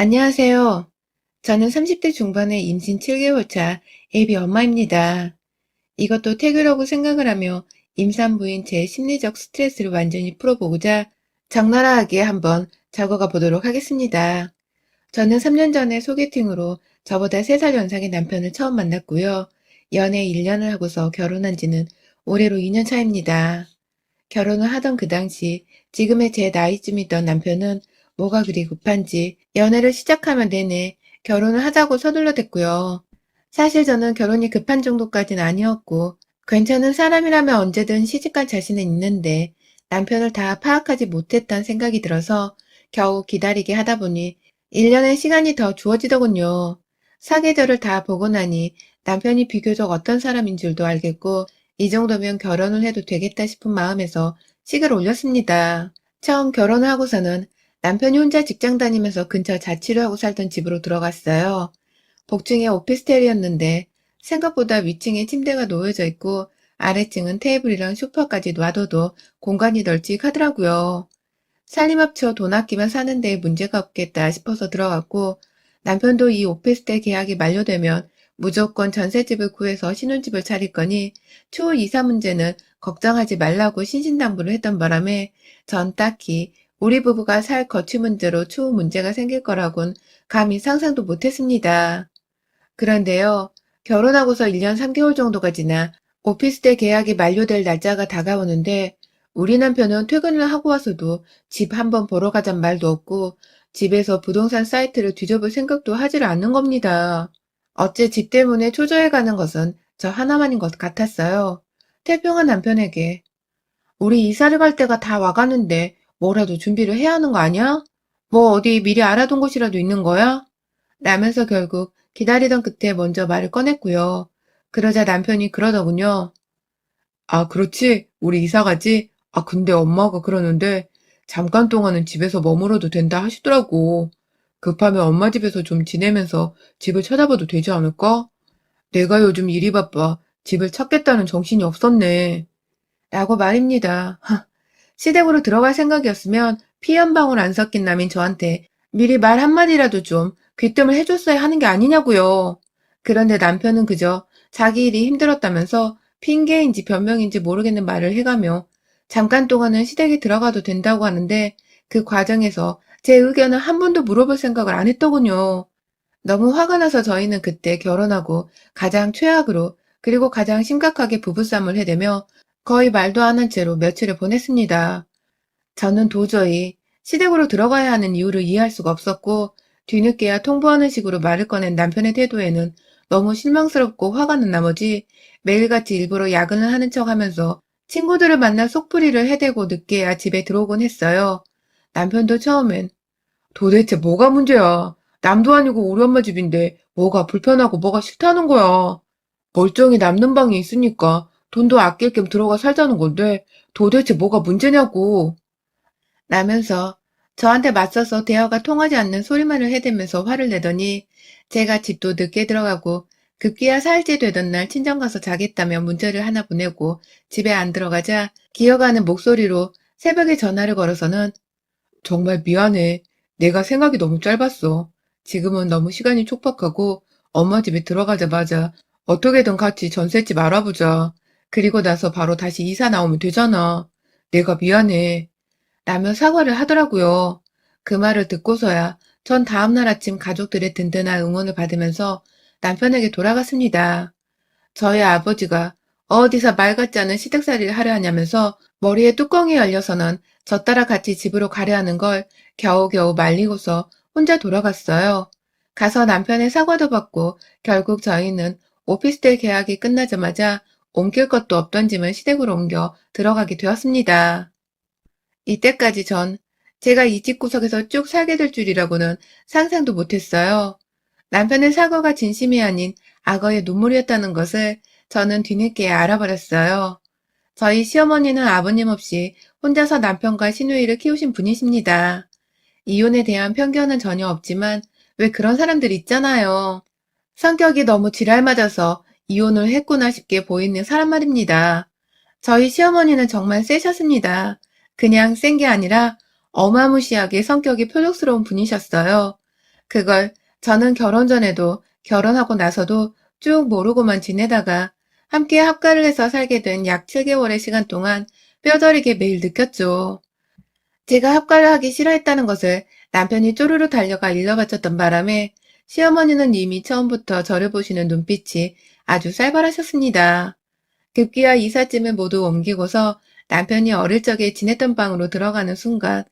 안녕하세요. 저는 30대 중반의 임신 7개월 차 애비 엄마입니다. 이것도 태교라고 생각을 하며 임산부인 제 심리적 스트레스를 완전히 풀어보고자 적나라하게 한번 적어가 보도록 하겠습니다. 저는 3년 전에 소개팅으로 저보다 3살 연상의 남편을 처음 만났고요. 연애 1년을 하고서 결혼한 지는 올해로 2년 차입니다. 결혼을 하던 그 당시 지금의 제 나이쯤이던 남편은 뭐가 그리 급한지 연애를 시작하면 내내 결혼을 하자고 서둘러 댔고요. 사실 저는 결혼이 급한 정도까지는 아니었고 괜찮은 사람이라면 언제든 시집갈 자신은 있는데 남편을 다 파악하지 못했던 생각이 들어서 겨우 기다리게 하다 보니 1년의 시간이 더 주어지더군요. 사계절을 다 보고 나니 남편이 비교적 어떤 사람인 줄도 알겠고 이 정도면 결혼을 해도 되겠다 싶은 마음에서 식을 올렸습니다. 처음 결혼을 하고서는 남편이 혼자 직장 다니면서 근처 자취를 하고 살던 집으로 들어갔어요. 복층의 오피스텔이었는데 생각보다 위층에 침대가 놓여져 있고 아래층은 테이블이랑 소파까지 놔둬도 공간이 널찍하더라고요. 살림합쳐 돈 아끼면 사는 데에 문제가 없겠다 싶어서 들어갔고 남편도 이 오피스텔 계약이 만료되면 무조건 전셋집을 구해서 신혼집을 차릴 거니 추후 이사 문제는 걱정하지 말라고 신신당부를 했던 바람에 전 딱히 우리 부부가 살 거취 문제로 추후 문제가 생길 거라곤 감히 상상도 못했습니다. 그런데요, 결혼하고서 1년 3개월 정도가 지나 오피스텔 계약이 만료될 날짜가 다가오는데 우리 남편은 퇴근을 하고 와서도 집 한번 보러 가잔 말도 없고 집에서 부동산 사이트를 뒤져볼 생각도 하질 않는 겁니다. 어째 집 때문에 초조해가는 것은 저 하나만인 것 같았어요. 태평한 남편에게 우리 이사를 갈 때가 다 와가는데 뭐라도 준비를 해야 하는 거 아니야? 뭐 어디 미리 알아둔 곳이라도 있는 거야? 라면서 결국 기다리던 끝에 먼저 말을 꺼냈고요. 그러자 남편이 그러더군요. 아, 그렇지. 우리 이사 가지. 아, 근데 엄마가 그러는데 잠깐 동안은 집에서 머물어도 된다 하시더라고. 급하면 엄마 집에서 좀 지내면서 집을 찾아봐도 되지 않을까? 내가 요즘 일이 바빠 집을 찾겠다는 정신이 없었네. 라고 말입니다. 시댁으로 들어갈 생각이었으면 피 한 방울 안 섞인 남인 저한테 미리 말 한마디라도 좀 귀뜸을 해줬어야 하는 게 아니냐고요. 그런데 남편은 그저 자기 일이 힘들었다면서 핑계인지 변명인지 모르겠는 말을 해가며 잠깐 동안은 시댁에 들어가도 된다고 하는데 그 과정에서 제 의견을 한 번도 물어볼 생각을 안 했더군요. 너무 화가 나서 저희는 그때 결혼하고 가장 최악으로 그리고 가장 심각하게 부부싸움을 해대며 거의 말도 안 한 채로 며칠을 보냈습니다. 저는 도저히 시댁으로 들어가야 하는 이유를 이해할 수가 없었고 뒤늦게야 통보하는 식으로 말을 꺼낸 남편의 태도에는 너무 실망스럽고 화가 난 나머지 매일같이 일부러 야근을 하는 척하면서 친구들을 만나 속풀이를 해대고 늦게야 집에 들어오곤 했어요. 남편도 처음엔 도대체 뭐가 문제야? 남도 아니고 우리 엄마 집인데 뭐가 불편하고 뭐가 싫다는 거야. 멀쩡히 남는 방이 있으니까 돈도 아낄 겸 들어가 살자는 건데 도대체 뭐가 문제냐고. 라면서 저한테 맞서서 대화가 통하지 않는 소리만을 해대면서 화를 내더니 제가 집도 늦게 들어가고 급기야 사일째 되던 날 친정 가서 자겠다며 문자를 하나 보내고 집에 안 들어가자 기어가는 목소리로 새벽에 전화를 걸어서는 정말 미안해. 내가 생각이 너무 짧았어. 지금은 너무 시간이 촉박하고 엄마 집에 들어가자마자 어떻게든 같이 전셋집 알아보자. 그리고 나서 바로 다시 이사 나오면 되잖아. 내가 미안해. 라며 사과를 하더라고요. 그 말을 듣고서야 전 다음날 아침 가족들의 든든한 응원을 받으면서 남편에게 돌아갔습니다. 저희 아버지가 어디서 말 같지 않은 시댁살이를 하려 하냐면서 머리에 뚜껑이 열려서는 저 따라 같이 집으로 가려 하는 걸 겨우겨우 말리고서 혼자 돌아갔어요. 가서 남편의 사과도 받고 결국 저희는 오피스텔 계약이 끝나자마자 옮길 것도 없던 짐을 시댁으로 옮겨 들어가게 되었습니다. 이때까지 전 제가 이 집구석에서 쭉 살게 될 줄이라고는 상상도 못했어요. 남편의 사과가 진심이 아닌 악어의 눈물이었다는 것을 저는 뒤늦게 알아버렸어요. 저희 시어머니는 아버님 없이 혼자서 남편과 시누이를 키우신 분이십니다. 이혼에 대한 편견은 전혀 없지만 왜 그런 사람들이 있잖아요. 성격이 너무 지랄 맞아서 이혼을 했구나 싶게 보이는 사람 말입니다. 저희 시어머니는 정말 세셨습니다. 그냥 센 게 아니라 어마무시하게 성격이 표독스러운 분이셨어요. 그걸 저는 결혼 전에도 결혼하고 나서도 쭉 모르고만 지내다가 함께 합가를 해서 살게 된 약 7개월의 시간 동안 뼈저리게 매일 느꼈죠. 제가 합가를 하기 싫어했다는 것을 남편이 쪼르르 달려가 일러바쳤던 바람에 시어머니는 이미 처음부터 저를 보시는 눈빛이 아주 쌀벌하셨습니다. 급기야 이삿짐을 모두 옮기고서 남편이 어릴 적에 지냈던 방으로 들어가는 순간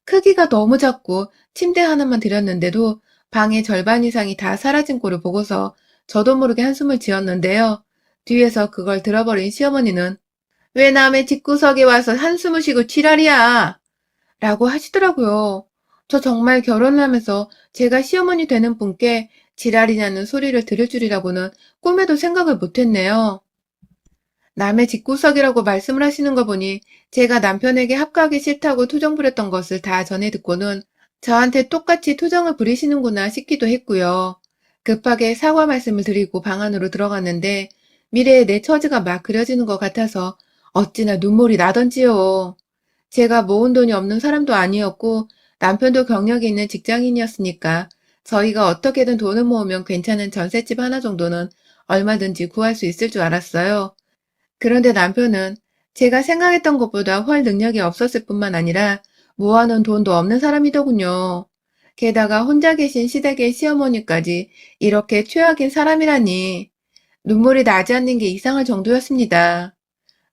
크기가 너무 작고 침대 하나만 들였는데도 방의 절반 이상이 다 사라진 꼴을 보고서 저도 모르게 한숨을 지었는데요. 뒤에서 그걸 들어버린 시어머니는 왜 남의 집구석에 와서 한숨을 쉬고 지랄이야! 라고 하시더라고요. 저 정말 결혼을 하면서 제가 시어머니 되는 분께 지랄이냐는 소리를 들을 줄이라고는 꿈에도 생각을 못했네요. 남의 집구석이라고 말씀을 하시는 거 보니 제가 남편에게 합가하기 싫다고 투정 부렸던 것을 다 전해 듣고는 저한테 똑같이 투정을 부리시는구나 싶기도 했고요. 급하게 사과 말씀을 드리고 방 안으로 들어갔는데 미래의 내 처지가 막 그려지는 것 같아서 어찌나 눈물이 나던지요. 제가 모은 돈이 없는 사람도 아니었고 남편도 경력이 있는 직장인이었으니까 저희가 어떻게든 돈을 모으면 괜찮은 전셋집 하나 정도는 얼마든지 구할 수 있을 줄 알았어요. 그런데 남편은 제가 생각했던 것보다 훨 능력이 없었을 뿐만 아니라 모아놓은 돈도 없는 사람이더군요. 게다가 혼자 계신 시댁의 시어머니까지 이렇게 최악인 사람이라니 눈물이 나지 않는 게 이상할 정도였습니다.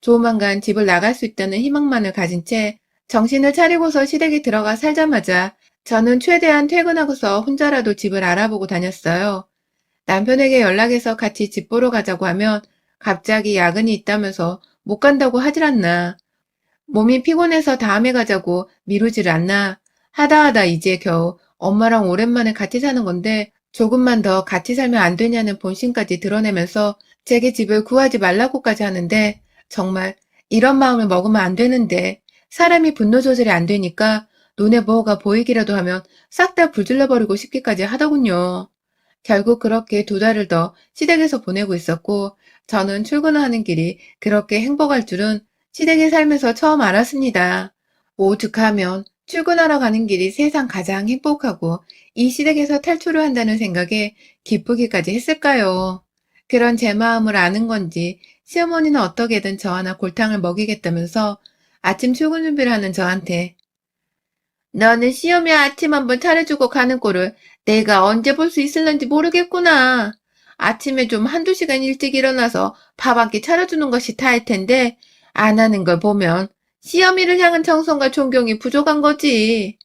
조만간 집을 나갈 수 있다는 희망만을 가진 채 정신을 차리고서 시댁에 들어가 살자마자 저는 최대한 퇴근하고서 혼자라도 집을 알아보고 다녔어요. 남편에게 연락해서 같이 집 보러 가자고 하면 갑자기 야근이 있다면서 못 간다고 하질 않나. 몸이 피곤해서 다음에 가자고 미루지를 않나. 하다 이제 겨우 엄마랑 오랜만에 같이 사는 건데 조금만 더 같이 살면 안 되냐는 본심까지 드러내면서 제게 집을 구하지 말라고까지 하는데 정말 이런 마음을 먹으면 안 되는데 사람이 분노 조절이 안 되니까 눈에 뭐가 보이기라도 하면 싹 다 불질러버리고 싶기까지 하더군요. 결국 그렇게 2달을 더 시댁에서 보내고 있었고 저는 출근하는 길이 그렇게 행복할 줄은 시댁에 살면서 처음 알았습니다. 오죽하면 출근하러 가는 길이 세상 가장 행복하고 이 시댁에서 탈출을 한다는 생각에 기쁘기까지 했을까요? 그런 제 마음을 아는 건지 시어머니는 어떻게든 저 하나 골탕을 먹이겠다면서 아침 출근 준비를 하는 저한테 너는 시험에 아침 한번 차려주고 가는 꼴을 내가 언제 볼 수 있을런지 모르겠구나. 아침에 좀 한두 시간 일찍 일어나서 밥 한 끼 차려주는 것이 다일 텐데 안 하는 걸 보면 시어미를 향한 정성과 존경이 부족한 거지.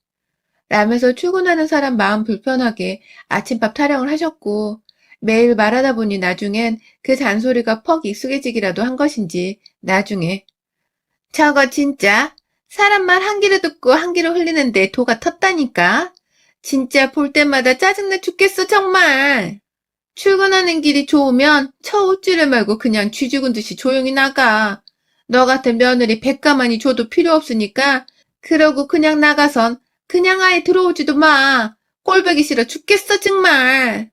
라면서 출근하는 사람 마음 불편하게 아침밥 타령을 하셨고 매일 말하다 보니 나중엔 그 잔소리가 퍽 익숙해지기라도 한 것인지 나중에 저거 진짜 사람 말 한 귀로 듣고 한 귀로 흘리는데 도가 텄다니까. 진짜 볼 때마다 짜증나 죽겠어 정말. 출근하는 길이 좋으면 쳐 웃지를 말고 그냥 쥐 죽은 듯이 조용히 나가. 너 같은 며느리 100가만히 줘도 필요 없으니까 그러고 그냥 나가선 그냥 아예 들어오지도 마. 꼴보기 싫어 죽겠어 정말.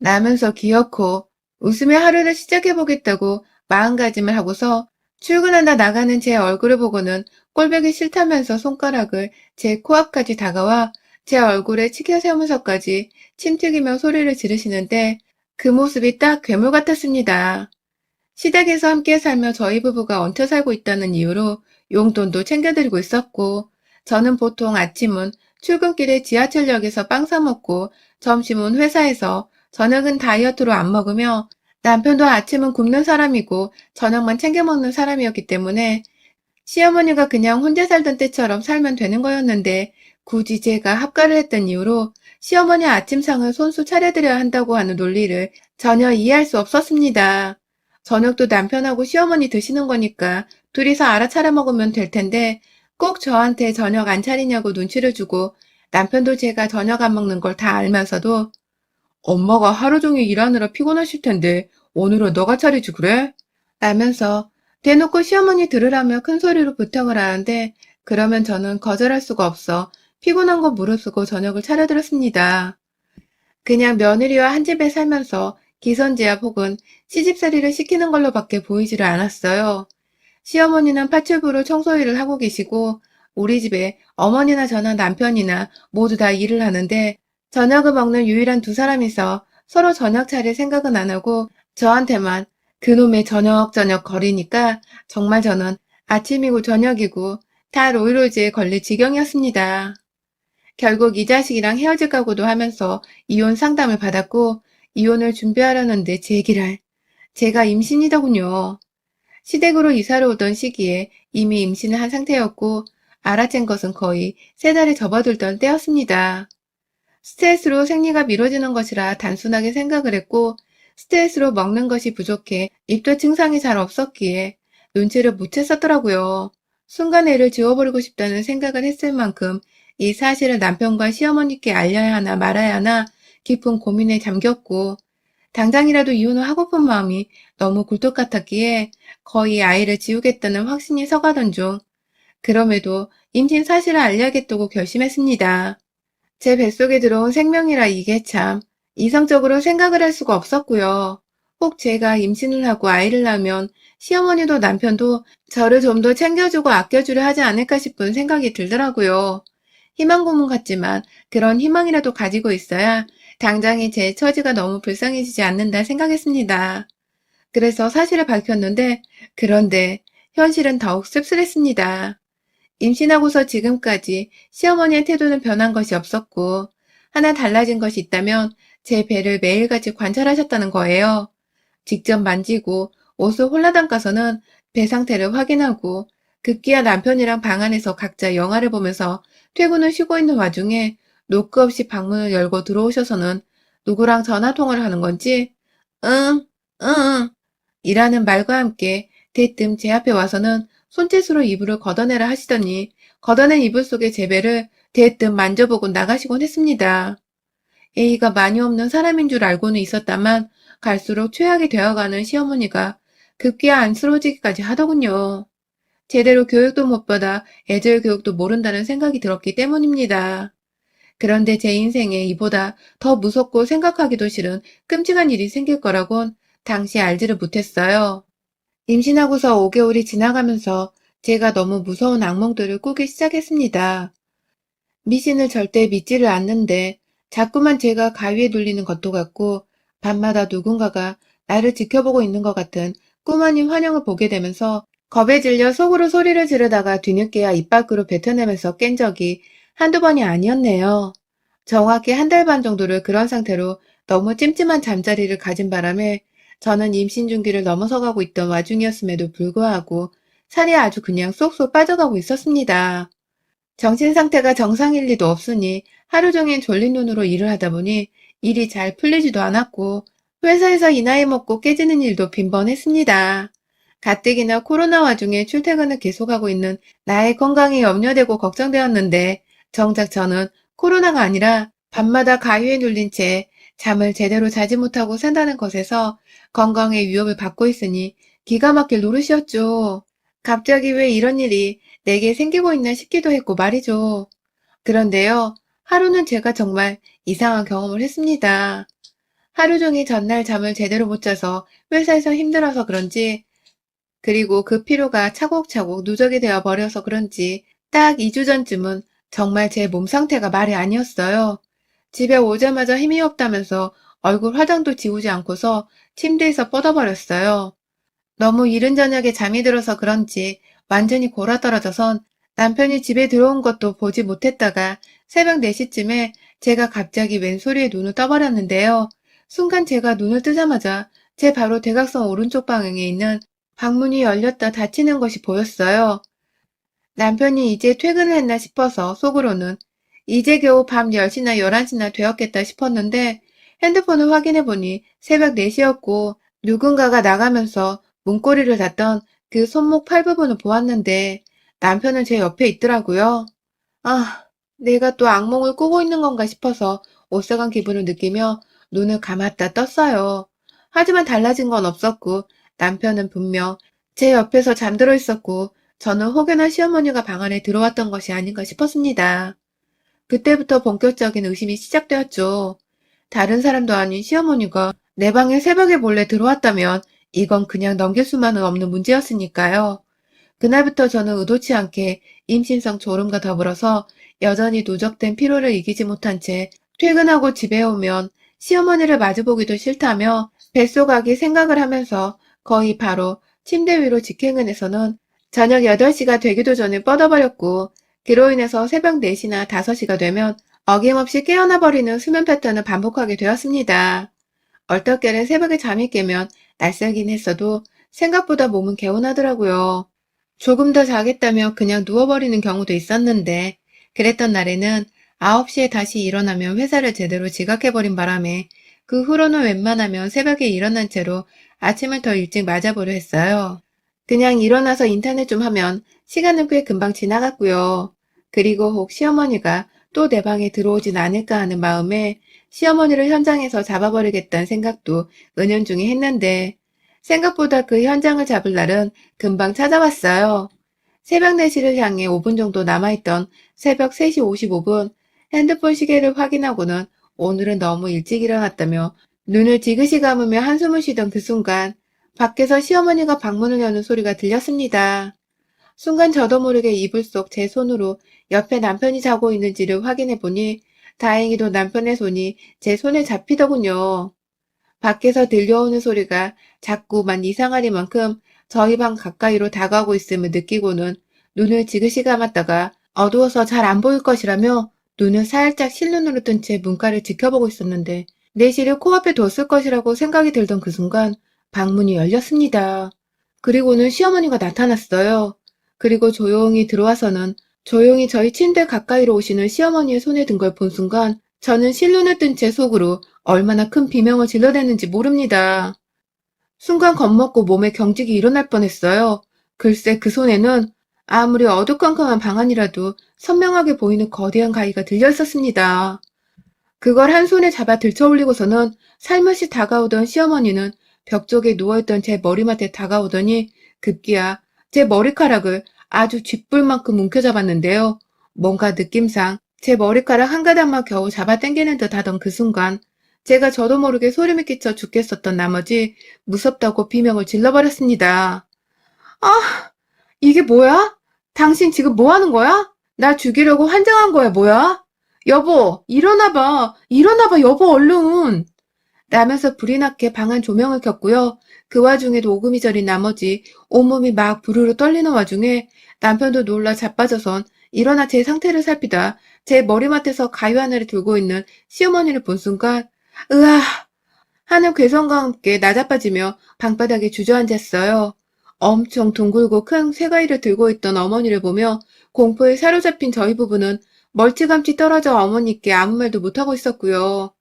라면서 귀엽고 웃으며 하루를 시작해보겠다고 마음가짐을 하고서 출근하다 나가는 제 얼굴을 보고는 꼴보기 싫다면서 손가락을 제 코앞까지 다가와 제 얼굴에 치켜 세우면서까지 침 튀기며 소리를 지르시는데 그 모습이 딱 괴물 같았습니다. 시댁에서 함께 살며 저희 부부가 얹혀 살고 있다는 이유로 용돈도 챙겨드리고 있었고 저는 보통 아침은 출근길에 지하철역에서 빵 사 먹고 점심은 회사에서 저녁은 다이어트로 안 먹으며 남편도 아침은 굶는 사람이고 저녁만 챙겨 먹는 사람이었기 때문에 시어머니가 그냥 혼자 살던 때처럼 살면 되는 거였는데 굳이 제가 합가를 했던 이유로 시어머니 아침상을 손수 차려드려야 한다고 하는 논리를 전혀 이해할 수 없었습니다. 저녁도 남편하고 시어머니 드시는 거니까 둘이서 알아 차려 먹으면 될 텐데 꼭 저한테 저녁 안 차리냐고 눈치를 주고 남편도 제가 저녁 안 먹는 걸 다 알면서도 엄마가 하루 종일 일하느라 피곤하실 텐데 오늘은 너가 차리지 그래? 라면서 대놓고 시어머니 들으라며 큰 소리로 부탁을 하는데 그러면 저는 거절할 수가 없어 피곤한 거 무릅쓰고 저녁을 차려드렸습니다. 그냥 며느리와 한 집에 살면서 기선제압 혹은 시집살이를 시키는 걸로밖에 보이지를 않았어요. 시어머니는 파출부로 청소일을 하고 계시고 우리 집에 어머니나 저나 남편이나 모두 다 일을 하는데 저녁을 먹는 유일한 두 사람이서 서로 저녁 차릴 생각은 안 하고 저한테만 그놈의 저녁 거리니까 정말 저는 아침이고 저녁이고 다 로이로즈에 걸릴 지경이었습니다. 결국 이 자식이랑 헤어질 각오도 하면서 이혼 상담을 받았고 이혼을 준비하려는데 제기랄. 제가 임신이더군요. 시댁으로 이사를 오던 시기에 이미 임신을 한 상태였고 알아챈 것은 거의 3달에 접어들던 때였습니다. 스트레스로 생리가 미뤄지는 것이라 단순하게 생각을 했고 스트레스로 먹는 것이 부족해 입도 증상이 잘 없었기에 눈치를 못 챘었더라고요. 순간 애를 지워버리고 싶다는 생각을 했을 만큼 이 사실을 남편과 시어머니께 알려야 하나 말아야 하나 깊은 고민에 잠겼고 당장이라도 이혼을 하고픈 마음이 너무 굴뚝 같았기에 거의 아이를 지우겠다는 확신이 서가던 중 그럼에도 임신 사실을 알려야겠다고 결심했습니다. 제 뱃속에 들어온 생명이라 이게 참 이성적으로 생각을 할 수가 없었고요. 혹 제가 임신을 하고 아이를 낳으면 시어머니도 남편도 저를 좀 더 챙겨주고 아껴주려 하지 않을까 싶은 생각이 들더라고요. 희망 고문 같지만 그런 희망이라도 가지고 있어야 당장의 제 처지가 너무 불쌍해지지 않는다 생각했습니다. 그래서 사실을 밝혔는데 그런데 현실은 더욱 씁쓸했습니다. 임신하고서 지금까지 시어머니의 태도는 변한 것이 없었고 하나 달라진 것이 있다면 제 배를 매일같이 관찰하셨다는 거예요. 직접 만지고 옷을 홀라당 까서는 배 상태를 확인하고 급기야 남편이랑 방 안에서 각자 영화를 보면서 퇴근을 쉬고 있는 와중에 노크 없이 방문을 열고 들어오셔서는 누구랑 전화통화를 하는 건지 응, 응, 이라는 말과 함께 대뜸 제 앞에 와서는 손짓으로 이불을 걷어내라 하시더니 걷어낸 이불 속의 제 배를 대뜸 만져보고 나가시곤 했습니다. A가 많이 없는 사람인 줄 알고는 있었다만 갈수록 최악이 되어가는 시어머니가 급기야 안쓰러지기까지 하더군요. 제대로 교육도 못 받아 애들 교육도 모른다는 생각이 들었기 때문입니다. 그런데 제 인생에 이보다 더 무섭고 생각하기도 싫은 끔찍한 일이 생길 거라곤 당시 알지를 못했어요. 임신하고서 5개월이 지나가면서 제가 너무 무서운 악몽들을 꾸기 시작했습니다. 미신을 절대 믿지를 않는데 자꾸만 제가 가위에 눌리는 것도 같고 밤마다 누군가가 나를 지켜보고 있는 것 같은 꿈 아닌 환영을 보게 되면서 겁에 질려 속으로 소리를 지르다가 뒤늦게야 입 밖으로 뱉어내면서 깬 적이 한두 번이 아니었네요. 정확히 1달 반 정도를 그런 상태로 너무 찜찜한 잠자리를 가진 바람에 저는 임신 중기를 넘어서가고 있던 와중이었음에도 불구하고 살이 아주 그냥 쏙쏙 빠져가고 있었습니다. 정신 상태가 정상일 리도 없으니 하루 종일 졸린 눈으로 일을 하다 보니 일이 잘 풀리지도 않았고 회사에서 이 나이 먹고 깨지는 일도 빈번했습니다. 가뜩이나 코로나 와중에 출퇴근을 계속하고 있는 나의 건강이 염려되고 걱정되었는데 정작 저는 코로나가 아니라 밤마다 가위에 눌린 채 잠을 제대로 자지 못하고 산다는 것에서 건강에 위협을 받고 있으니 기가 막힐 노릇이었죠. 갑자기 왜 이런 일이 내게 생기고 있나 싶기도 했고 말이죠. 그런데요, 하루는 제가 정말 이상한 경험을 했습니다. 하루 종일 전날 잠을 제대로 못 자서 회사에서 힘들어서 그런지, 그리고 그 피로가 차곡차곡 누적이 되어 버려서 그런지 딱 2주 전쯤은 정말 제 몸 상태가 말이 아니었어요. 집에 오자마자 힘이 없다면서 얼굴 화장도 지우지 않고서 침대에서 뻗어버렸어요. 너무 이른 저녁에 잠이 들어서 그런지 완전히 골아떨어져선 남편이 집에 들어온 것도 보지 못했다가 새벽 4시쯤에 제가 갑자기 왼소리에 눈을 떠버렸는데요. 순간 제가 눈을 뜨자마자 제 바로 대각선 오른쪽 방향에 있는 방문이 열렸다 닫히는 것이 보였어요. 남편이 이제 퇴근을 했나 싶어서 속으로는 이제 겨우 밤 10시나 11시나 되었겠다 싶었는데 핸드폰을 확인해보니 새벽 4시였고 누군가가 나가면서 문고리를 닫던 그 손목 팔 부분을 보았는데 남편은 제 옆에 있더라고요. 아, 내가 또 악몽을 꾸고 있는 건가 싶어서 오싹한 기분을 느끼며 눈을 감았다 떴어요. 하지만 달라진 건 없었고 남편은 분명 제 옆에서 잠들어 있었고 저는 혹여나 시어머니가 방 안에 들어왔던 것이 아닌가 싶었습니다. 그때부터 본격적인 의심이 시작되었죠. 다른 사람도 아닌 시어머니가 내 방에 새벽에 몰래 들어왔다면 이건 그냥 넘길 수만은 없는 문제였으니까요. 그날부터 저는 의도치 않게 임신성 졸음과 더불어서 여전히 누적된 피로를 이기지 못한 채 퇴근하고 집에 오면 시어머니를 마주보기도 싫다며 뱃속하기 생각을 하면서 거의 바로 침대 위로 직행을 해서는 저녁 8시가 되기도 전에 뻗어버렸고, 그로 인해서 새벽 4시나 5시가 되면 어김없이 깨어나 버리는 수면 패턴을 반복하게 되었습니다. 얼떨결에 새벽에 잠이 깨면 낯설긴 했어도 생각보다 몸은 개운하더라고요. 조금 더 자겠다며 그냥 누워버리는 경우도 있었는데, 그랬던 날에는 9시에 다시 일어나면 회사를 제대로 지각해버린 바람에 그 후로는 웬만하면 새벽에 일어난 채로 아침을 더 일찍 맞아보려 했어요. 그냥 일어나서 인터넷 좀 하면 시간은 꽤 금방 지나갔고요. 그리고 혹 시어머니가 또 내 방에 들어오진 않을까 하는 마음에 시어머니를 현장에서 잡아버리겠다는 생각도 은연중에 했는데, 생각보다 그 현장을 잡을 날은 금방 찾아왔어요. 새벽 4시를 향해 5분 정도 남아있던 새벽 3시 55분, 핸드폰 시계를 확인하고는 오늘은 너무 일찍 일어났다며 눈을 지그시 감으며 한숨을 쉬던 그 순간, 밖에서 시어머니가 방문을 여는 소리가 들렸습니다. 순간 저도 모르게 이불 속 제 손으로 옆에 남편이 자고 있는지를 확인해 보니 다행히도 남편의 손이 제 손에 잡히더군요. 밖에서 들려오는 소리가 자꾸만 이상하리만큼 저희 방 가까이로 다가오고 있음을 느끼고는 눈을 지그시 감았다가 어두워서 잘 안 보일 것이라며 눈을 살짝 실눈으로 뜬 채 문가를 지켜보고 있었는데, 내실을 코앞에 뒀을 것이라고 생각이 들던 그 순간 방문이 열렸습니다. 그리고는 시어머니가 나타났어요. 그리고 조용히 들어와서는 조용히 저희 침대 가까이로 오시는 시어머니의 손에 든 걸 본 순간 저는 실눈을 뜬 채 속으로 얼마나 큰 비명을 질러댔는지 모릅니다. 순간 겁먹고 몸에 경직이 일어날 뻔했어요. 글쎄 그 손에는 아무리 어두컴컴한 방 안이라도 선명하게 보이는 거대한 가위가 들려 있었습니다. 그걸 한 손에 잡아 들쳐 올리고서는 살며시 다가오던 시어머니는 벽 쪽에 누워있던 제 머리맡에 다가오더니 급기야 제 머리카락을 아주 쥐뿔만큼 움켜잡았는데요. 뭔가 느낌상 제 머리카락 한 가닥만 겨우 잡아 당기는 듯 하던 그 순간, 제가 저도 모르게 소름이 끼쳐 죽겠었던 나머지 무섭다고 비명을 질러버렸습니다. 아, 이게 뭐야? 당신 지금 뭐 하는 거야? 나 죽이려고 환장한 거야, 뭐야? 여보, 일어나봐. 일어나봐, 여보, 얼른. 라면서 불이 나게 방안 조명을 켰고요. 그 와중에도 오금이 저린 나머지 온몸이 막 부르르 떨리는 와중에 남편도 놀라 자빠져선 일어나 제 상태를 살피다 제 머리맡에서 가위 하나를 들고 있는 시어머니를 본 순간 으아 하는 괴성과 함께 나자빠지며 방바닥에 주저앉았어요. 엄청 둥글고 큰 쇠가위를 들고 있던 어머니를 보며 공포에 사로잡힌 저희 부부는 멀찌감치 떨어져 어머니께 아무 말도 못하고 있었고요.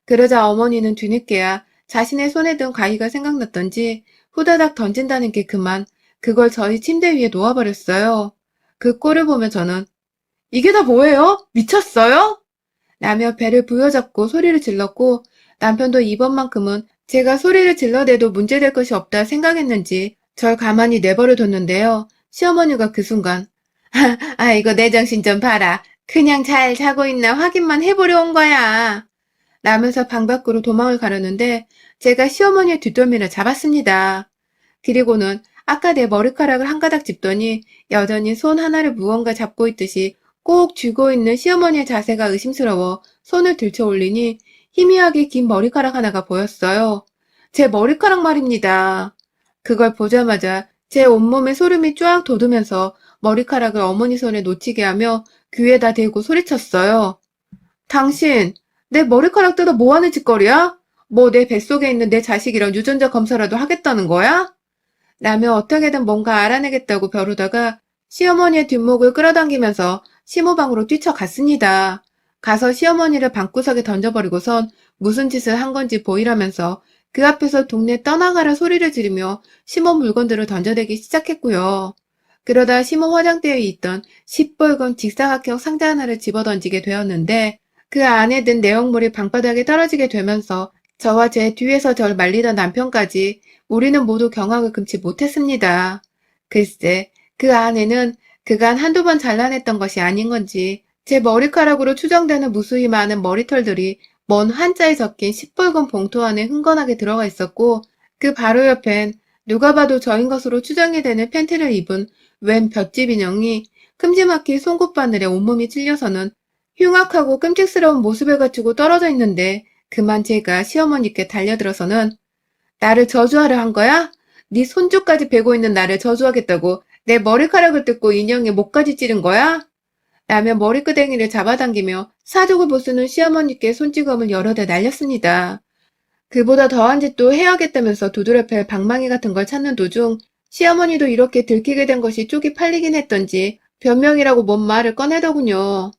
그러자 어머니는 뒤늦게야 자신의 손에 든 가위가 생각났던지 후다닥 던진다는 게 그만 그걸 저희 침대 위에 놓아버렸어요. 그 꼴을 보며 저는 이게 다 뭐예요? 미쳤어요? 라며 배를 부여잡고 소리를 질렀고, 남편도 이번만큼은 제가 소리를 질러대도 문제될 것이 없다 생각했는지 절 가만히 내버려 뒀는데요. 시어머니가 그 순간 아이고 내 정신 좀 봐라. 그냥 잘 자고 있나 확인만 해보려 온 거야. 라면서 방 밖으로 도망을 가려는데 제가 시어머니의 뒷덜미를 잡았습니다. 그리고는 아까 내 머리카락을 한 가닥 짚더니 여전히 손 하나를 무언가 잡고 있듯이 꼭 쥐고 있는 시어머니의 자세가 의심스러워 손을 들쳐 올리니 희미하게 긴 머리카락 하나가 보였어요. 제 머리카락 말입니다. 그걸 보자마자 제 온몸에 소름이 쫙 돋으면서 머리카락을 어머니 손에 놓치게 하며 귀에다 대고 소리쳤어요. 당신, 내 머리카락 뜯어 뭐하는 짓거리야? 뭐 내 뱃속에 있는 내 자식이랑 유전자 검사라도 하겠다는 거야? 라며 어떻게든 뭔가 알아내겠다고 벼르다가 시어머니의 뒷목을 끌어당기면서 시모방으로 뛰쳐갔습니다. 가서 시어머니를 방구석에 던져버리고선 무슨 짓을 한 건지 보이라면서 그 앞에서 동네 떠나가라 소리를 지르며 시모 물건들을 던져대기 시작했고요. 그러다 시모 화장대에 있던 시뻘건 직사각형 상자 하나를 집어던지게 되었는데 그 안에 든 내용물이 방바닥에 떨어지게 되면서 저와 제 뒤에서 절 말리던 남편까지 우리는 모두 경악을 금치 못했습니다. 글쎄, 그 안에는 그간 한두 번 잘라냈던 것이 아닌 건지 제 머리카락으로 추정되는 무수히 많은 머리털들이 먼 한자에 적힌 시뻘건 봉투 안에 흥건하게 들어가 있었고 그 바로 옆엔 누가 봐도 저인 것으로 추정이 되는 팬티를 입은 웬 볏집 인형이 큼지막히 송곳바늘에 온몸이 찔려서는 흉악하고 끔찍스러운 모습을 갖추고 떨어져 있는데 그만 제가 시어머니께 달려들어서는 나를 저주하려 한 거야? 네 손주까지 베고 있는 나를 저주하겠다고 내 머리카락을 뜯고 인형의 목까지 찌른 거야? 라며 머리끄댕이를 잡아당기며 사족을 보수는 시어머니께 손찌검을 여러 대 날렸습니다. 그보다 더한 짓도 해야겠다면서 두드려 팰 방망이 같은 걸 찾는 도중 시어머니도 이렇게 들키게 된 것이 쪽이 팔리긴 했던지 변명이라고 뭔 말을 꺼내더군요.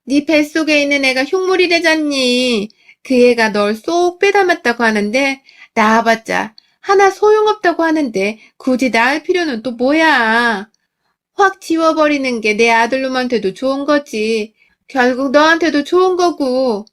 네 뱃속에 있는 애가 흉물이래잖니. 그 애가 널 쏙 빼닮았다고 하는데 낳아봤자 하나 소용없다고 하는데 굳이 낳을 필요는 또 뭐야. 확 지워버리는 게 내 아들놈한테도 좋은 거지. 결국 너한테도 좋은 거고.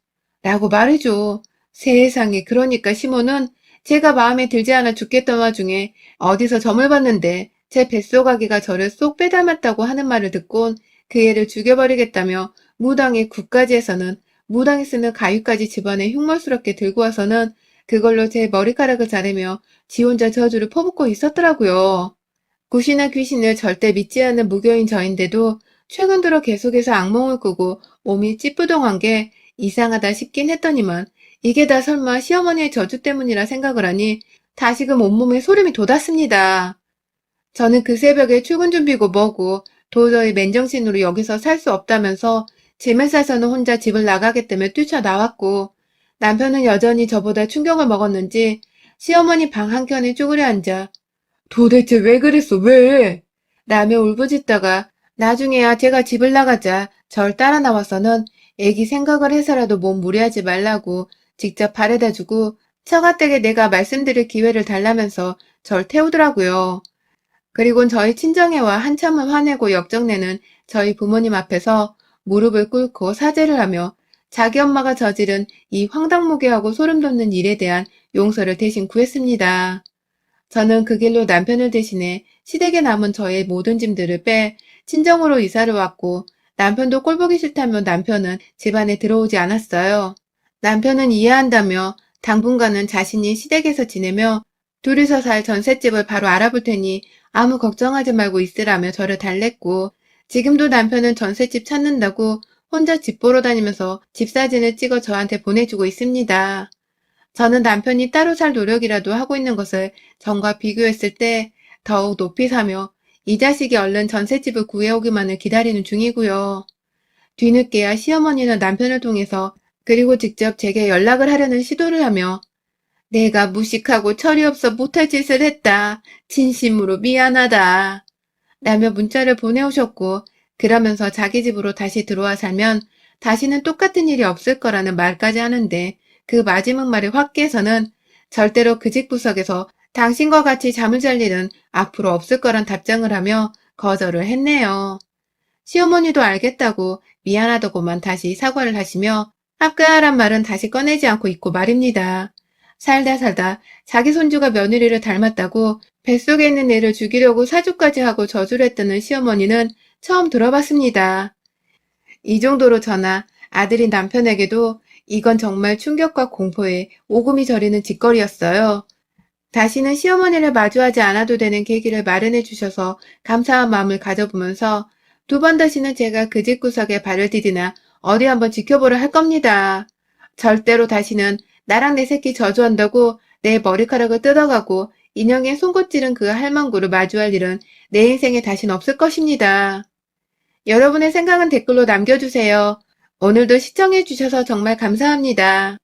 라고 말해줘. 세상에 그러니까 시모는 제가 마음에 들지 않아 죽겠던 와중에 어디서 점을 봤는데 제 뱃속 아기가 저를 쏙 빼닮았다고 하는 말을 듣곤 그 애를 죽여버리겠다며 무당의 굿까지 해서는 무당이 쓰는 가위까지 집안에 흉물스럽게 들고 와서는 그걸로 제 머리카락을 자르며 지 혼자 저주를 퍼붓고 있었더라고요. 굿이나 귀신을 절대 믿지 않는 무교인 저인데도 최근 들어 계속해서 악몽을 꾸고 몸이 찌뿌둥한 게 이상하다 싶긴 했더니만 이게 다 설마 시어머니의 저주 때문이라 생각을 하니 다시금 온몸에 소름이 돋았습니다. 저는 그 새벽에 출근 준비고 뭐고 도저히 맨정신으로 여기서 살 수 없다면서 짐을 싸서는 혼자 집을 나가겠다며 뛰쳐나왔고 남편은 여전히 저보다 충격을 먹었는지 시어머니 방 한켠에 쭈그려 앉아 도대체 왜 그랬어, 왜? 라며 울부짖다가 나중에야 제가 집을 나가자 절 따라 나와서는 애기 생각을 해서라도 몸 무리하지 말라고 직접 바래다 주고 처가댁에 내가 말씀드릴 기회를 달라면서 절 태우더라고요. 그리곤 저희 친정애와 한참을 화내고 역정내는 저희 부모님 앞에서 무릎을 꿇고 사죄를 하며 자기 엄마가 저지른 이 황당무계하고 소름 돋는 일에 대한 용서를 대신 구했습니다. 저는 그 길로 남편을 대신해 시댁에 남은 저의 모든 짐들을 빼 친정으로 이사를 왔고 남편도 꼴보기 싫다며 남편은 집안에 들어오지 않았어요. 남편은 이해한다며 당분간은 자신이 시댁에서 지내며 둘이서 살 전셋집을 바로 알아볼 테니 아무 걱정하지 말고 있으라며 저를 달랬고 지금도 남편은 전셋집 찾는다고 혼자 집 보러 다니면서 집 사진을 찍어 저한테 보내주고 있습니다. 저는 남편이 따로 살 노력이라도 하고 있는 것을 전과 비교했을 때 더욱 높이 사며 이 자식이 얼른 전셋집을 구해오기만을 기다리는 중이고요. 뒤늦게야 시어머니는 남편을 통해서 그리고 직접 제게 연락을 하려는 시도를 하며 내가 무식하고 철이 없어 못할 짓을 했다. 진심으로 미안하다. 라며 문자를 보내오셨고 그러면서 자기 집으로 다시 들어와 살면 다시는 똑같은 일이 없을 거라는 말까지 하는데 그 마지막 말에 확 깨서는 절대로 그 집 구석에서 당신과 같이 잠을 잘 일은 앞으로 없을 거란 답장을 하며 거절을 했네요. 시어머니도 알겠다고 미안하다고만 다시 사과를 하시며 합가하란 말은 다시 꺼내지 않고 있고 말입니다. 살다 살다 자기 손주가 며느리를 닮았다고 뱃속에 있는 애를 죽이려고 사주까지 하고 저주를 했다는 시어머니는 처음 들어봤습니다. 이 정도로 저나 아들인 남편에게도 이건 정말 충격과 공포에 오금이 저리는 짓거리였어요. 다시는 시어머니를 마주하지 않아도 되는 계기를 마련해 주셔서 감사한 마음을 가져보면서 두 번 다시는 제가 그 집 구석에 발을 디디나 어디 한번 지켜보려 할 겁니다. 절대로 다시는 나랑 내 새끼 저주한다고 내 머리카락을 뜯어가고 인형에 송곳 찌른 그 할망구를 마주할 일은 내 인생에 다신 없을 것입니다. 여러분의 생각은 댓글로 남겨주세요. 오늘도 시청해주셔서 정말 감사합니다.